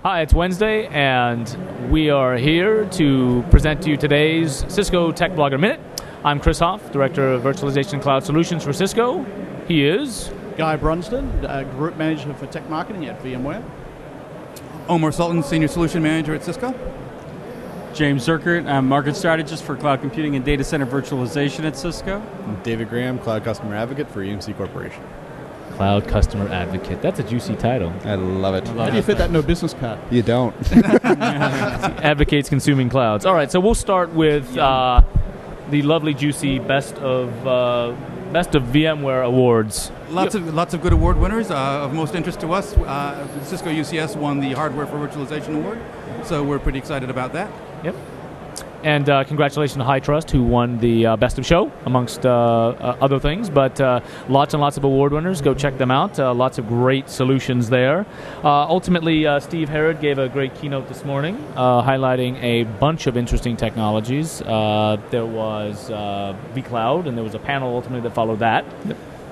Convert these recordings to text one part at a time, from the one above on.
Hi, it's Wednesday, and we are here to present to you today's Cisco Tech Blogger Minute. I'm Chris Hoff, Director of Virtualization and Cloud Solutions for Cisco. He is Guy Brunsdon, Group Manager for Tech Marketing at VMware. Omar Sultan, Senior Solution Manager at Cisco. James Urquhart, I'm Market Strategist for Cloud Computing and Data Center Virtualization at Cisco. David Graham, Cloud Customer Advocate for EMC Corporation. Cloud Customer Advocate. That's a juicy title. I love it. How do you fit that in a business card? You don't. Advocates consuming clouds. All right, so we'll start with the lovely, juicy best of VMware awards. Lots of good award winners. Of most interest to us, Cisco UCS won the Hardware for Virtualization Award, so we're pretty excited about that. Yep. And congratulations to High Trust, who won the Best of Show, amongst other things. But lots and lots of award winners. Go check them out. Lots of great solutions there. Ultimately, Steve Herod gave a great keynote this morning, highlighting a bunch of interesting technologies. There was vCloud, and there was a panel ultimately that followed that.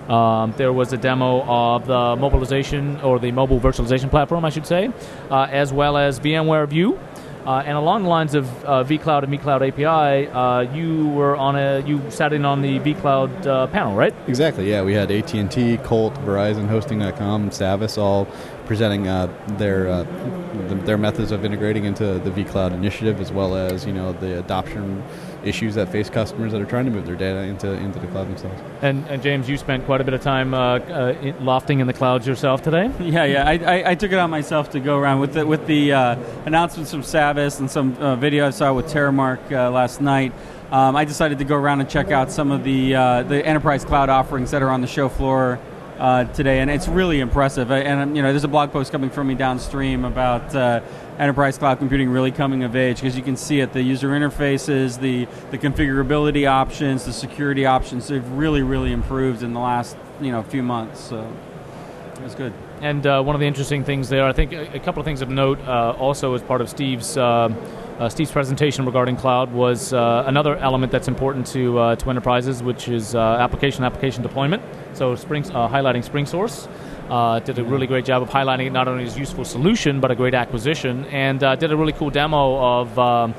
Yep. There was a demo of the mobilization, or the mobile virtualization platform, I should say, as well as VMware View. And along the lines of vCloud and vCloud API, you sat in on the vCloud panel, right? Exactly. Yeah, we had AT&T, Colt, Verizon, Hosting.com, Savvis all presenting their methods of integrating into the vCloud initiative, as well as the adoption issues that face customers that are trying to move their data into the cloud themselves. And James, you spent quite a bit of time lofting in the clouds yourself today. Yeah. I took it on myself to go around with the announcements from Savvis and some video I saw with Terramark last night. I decided to go around and check out some of the enterprise cloud offerings that are on the show floor today, and it's really impressive. And there's a blog post coming from me downstream about enterprise cloud computing really coming of age, because you can see it, the user interfaces, the configurability options, the security options, they've really improved in the last few months. So it's good. And one of the interesting things there, I think a couple of things of note also as part of Steve's presentation regarding cloud was another element that's important to enterprises, which is application deployment. So highlighting SpringSource. Did a really great job of highlighting it not only as a useful solution, but a great acquisition, and did a really cool demo of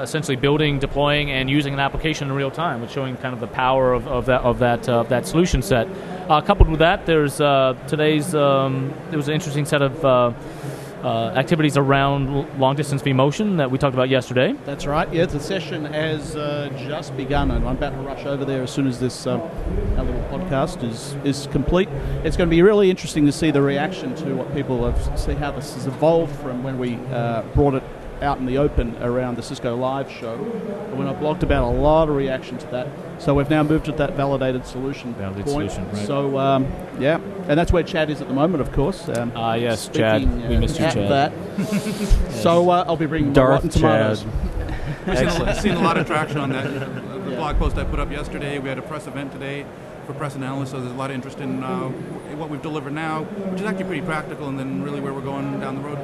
essentially building, deploying, and using an application in real time, which showing kind of the power of that solution set. Coupled with that, there was an interesting set of activities around long-distance vMotion that we talked about yesterday. That's right. Yeah, the session has just begun, and I'm about to rush over there as soon as this our little podcast is complete. It's going to be really interesting to see the reaction to what people have, see how this has evolved from when we brought it out in the open around the Cisco Live show. And when I blogged about a lot of reaction to that. So we've now moved to that validated solution point. Solution, right. So, yeah, and that's where Chad is at the moment, of course. Yes, Chad. We missed you, Chad. That. Yes. So I'll be bringing Darth rotten tomatoes. We've seen a lot of traction on that. The blog post I put up yesterday, we had a press event today for press and analysts, so there's a lot of interest in what we've delivered now, which is actually pretty practical, and then really where we're going down the road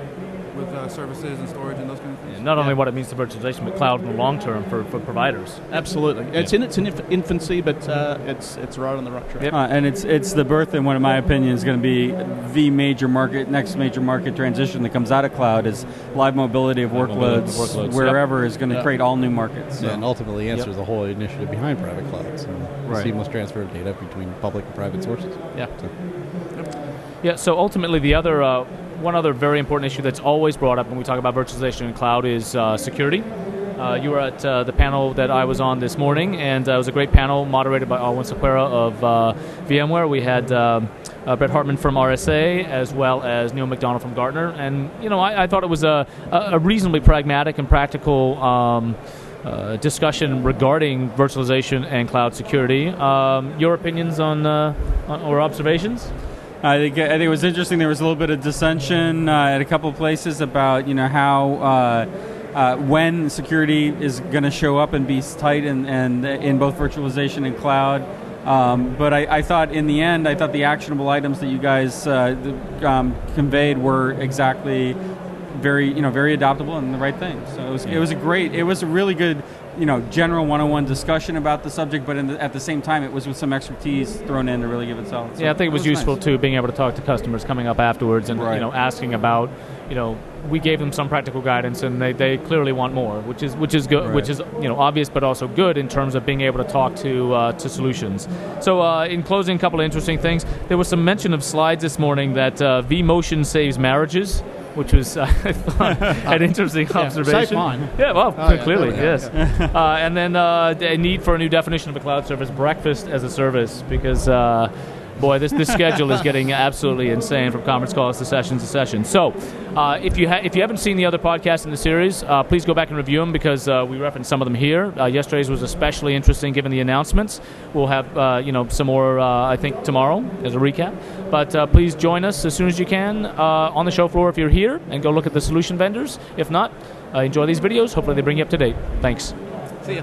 with services and storage and those kind of things. Not only what it means to virtualization, but cloud in the long term for providers. Absolutely. It's in its infancy, but it's right on the right track. Yep. And it's the birth, in one of my opinions, is going to be the next major market transition that comes out of cloud is live mobility of workloads wherever is going to create all new markets. Yeah, and ultimately answers the whole initiative behind private clouds. Right. Seamless transfer of data between public and private sources. Yeah. So ultimately, one other very important issue that's always brought up when we talk about virtualization and cloud is security. You were at the panel that I was on this morning, and it was a great panel moderated by Alwyn Sequeira of VMware. We had Brett Hartman from RSA, as well as Neil McDonald from Gartner. And, I thought it was a reasonably pragmatic and practical discussion regarding virtualization and cloud security. Your opinions on or observations? I think it was interesting. There was a little bit of dissension at a couple of places about how when security is going to show up and be tight and in both virtualization and cloud. But I thought in the end, the actionable items that you guys conveyed were exactly very adaptable and the right thing. So it was a really good, general 101 discussion about the subject, but at the same time, it was with some expertise thrown in to really give it solid. So I think it was useful nice. too, being able to talk to customers coming up afterwards and Right. Asking about, we gave them some practical guidance and they clearly want more, which is good, Right. which is obvious, but also good in terms of being able to talk to solutions. So in closing, a couple of interesting things. There was some mention of slides this morning that vMotion saves marriages, which was I thought an interesting observation. Save mine. Yeah, well, clearly, there we go. yes. And then a need for a new definition of a cloud service, breakfast as a service, because boy, this schedule is getting absolutely insane from conference calls to sessions. So if you haven't seen the other podcasts in the series, please go back and review them, because we referenced some of them here. Yesterday's was especially interesting given the announcements. We'll have some more, I think, tomorrow as a recap. But please join us as soon as you can on the show floor if you're here, and go look at the solution vendors. If not, enjoy these videos. Hopefully they bring you up to date. Thanks. See ya.